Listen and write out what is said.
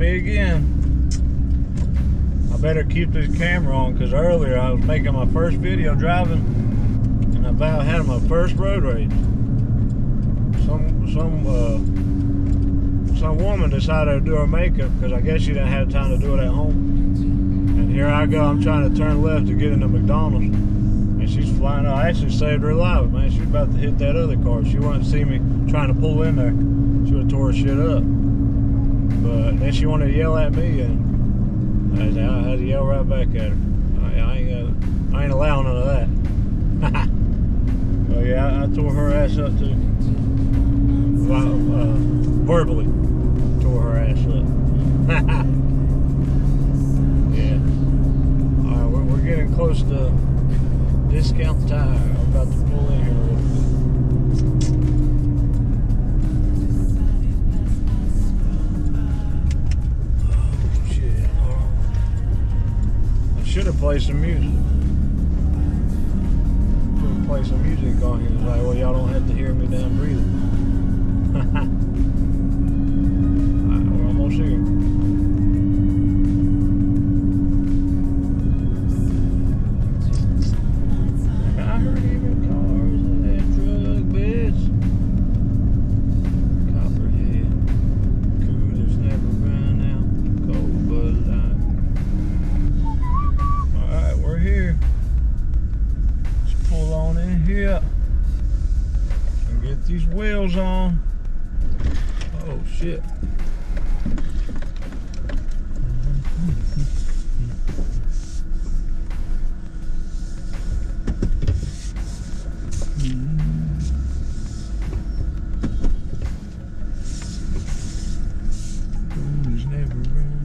me again. I better keep this camera on because earlier I was making my first video driving and I about had my first road rage. Some woman decided to do her makeup because I guess she didn't have time to do it at home. And here I go, I'm trying to turn left to get into McDonald's. And she's flying out. I actually saved her life, man. She was about to hit that other car. She wanted to see me trying to pull in there. She would have tore her shit up. But then she wanted to yell at me, and I had to yell right back at her. I ain't allowing none of that. But yeah, I tore her ass up too. Verbally tore her ass up. Yeah. Alright, we're getting close to Discount Tire. I'm about to pull in here a little bit. Should have played some music. Should have played some music on here. Like, well, y'all don't have to hear me damn breathing. Alright, we're almost here. I heard even cars that drug beds. Copperhead. Coolers never run out. Cold Bud Light. Alright, we're here. Let's pull on in here and get these wheels on. Oh shit. Coolers never run